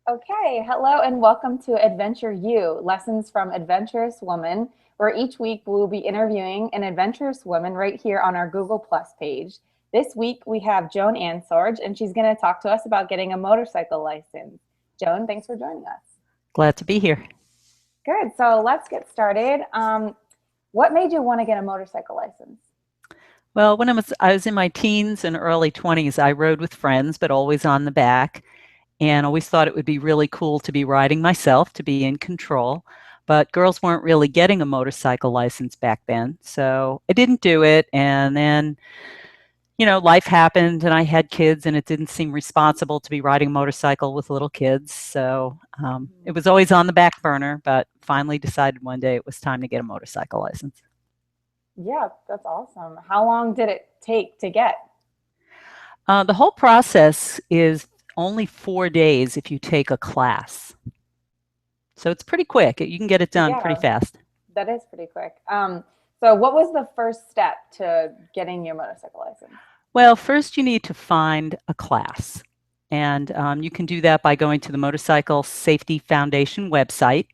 Okay, hello and welcome to Adventure You, Lessons from Adventurous Woman, where each week we'll be interviewing an adventurous woman right here on our Google Plus page. This week we have Joan Ansorge, and she's going to talk to us about getting a motorcycle license. Joan, thanks for joining us. Glad to be here. Good, so let's get started. What made you want to get a motorcycle license? Well, when I was in my teens and early 20s, I rode with friends, but always on the back, and always thought it would be really cool to be riding myself, to be in control. But girls weren't really getting a motorcycle license back then, so I didn't do it. And then, life happened, and I had kids, and it didn't seem responsible to be riding a motorcycle with little kids. So it was always on the back burner, but finally decided one day it was time to get a motorcycle license. Yeah, that's awesome. How long did it take to get? The whole process is only 4 days if you take a class. So it's pretty quick. You can get it done pretty Yeah, fast. that is pretty quick. So what was the first step to getting your motorcycle license? Well, first you need to find a class. And you can do that by going to the Motorcycle Safety Foundation website.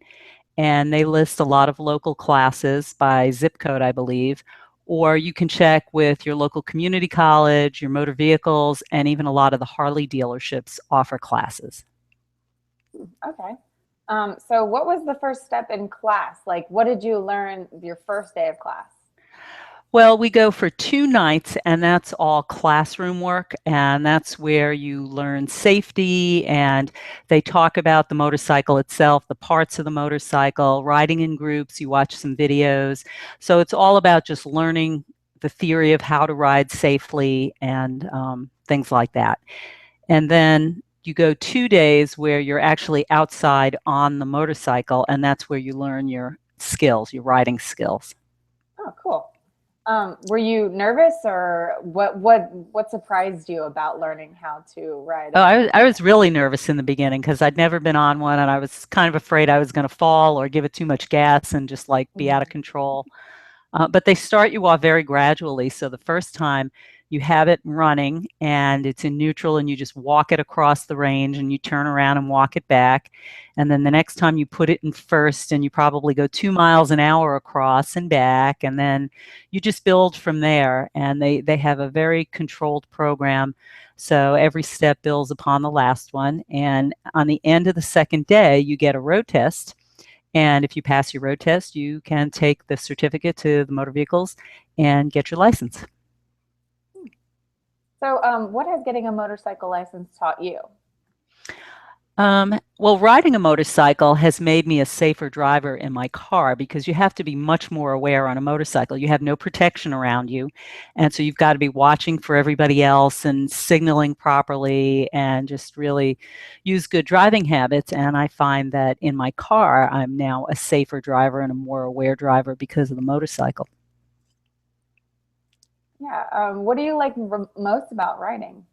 And they list a lot of local classes by zip code, I believe. Or you can check with your local community college, your motor vehicles, and even a lot of the Harley dealerships offer classes. Okay. So what was the first step in class? Like, what did you learn your first day of class? Well, we go for 2 nights, and that's all classroom work, and that's where you learn safety, and they talk about the motorcycle itself, the parts of the motorcycle, riding in groups, you watch some videos. So it's all about just learning the theory of how to ride safely and things like that. And then you go 2 days where you're actually outside on the motorcycle, and that's where you learn your skills, your riding skills. Oh, cool. Were you nervous, or what surprised you about learning how to ride Oh, a I was motorcycle? really nervous in the beginning because I'd never been on one, and I was kind of afraid I was going to fall or give it too much gas and just like be out of Mhm. control. But they start you off very gradually. So the first time you have it running and it's in neutral, and you just walk it across the range and you turn around and walk it back. And then the next time you put it in first, and you probably go 2 miles an hour across and back. And then you just build from there. And they have a very controlled program. So every step builds upon the last one. And on the end of the second day, you get a road test, and if you pass your road test, you can take the certificate to the motor vehicles and get your license. So, what has getting a motorcycle license taught you? Well, riding a motorcycle has made me a safer driver in my car because you have to be much more aware on a motorcycle. You have no protection around you. And so you've got to be watching for everybody else and signaling properly and just really use good driving habits. And I find that in my car, I'm now a safer driver and a more aware driver because of the motorcycle. Yeah. What do you like most about riding?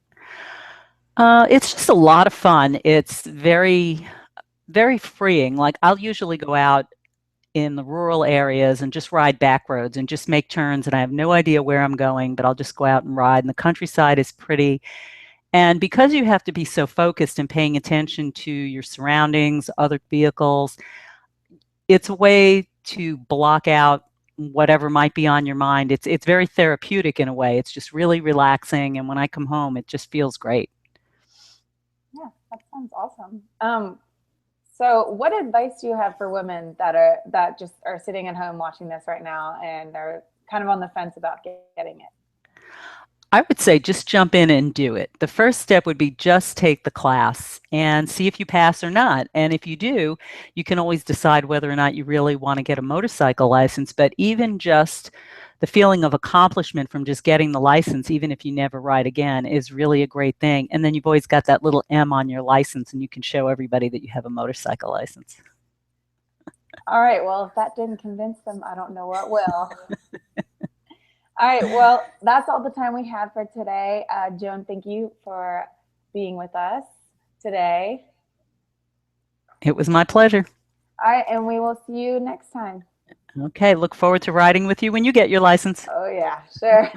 It's just a lot of fun. It's very, very freeing. Like I'll usually go out in the rural areas and just ride back roads and just make turns, and I have no idea where I'm going, but I'll just go out and ride. And the countryside is pretty. And because you have to be so focused and paying attention to your surroundings, other vehicles, it's a way to block out whatever might be on your mind. It's very therapeutic in a way. It's just really relaxing, and when I come home, it just feels great. Yeah, that sounds awesome. So what advice do you have for women that just are sitting at home watching this right now and are kind of on the fence about getting it? I would say just jump in and do it. The first step would be just take the class and see if you pass or not. And if you do, you can always decide whether or not you really want to get a motorcycle license. But even just the feeling of accomplishment from just getting the license, even if you never ride again, is really a great thing. And then you've always got that little M on your license, and you can show everybody that you have a motorcycle license. All right. Well, if that didn't convince them, I don't know what will. All right. Well, that's all the time we have for today. Joan, thank you for being with us today. It was my pleasure. All right. And we will see you next time. Okay, look forward to riding with you when you get your license. Oh, yeah, sure.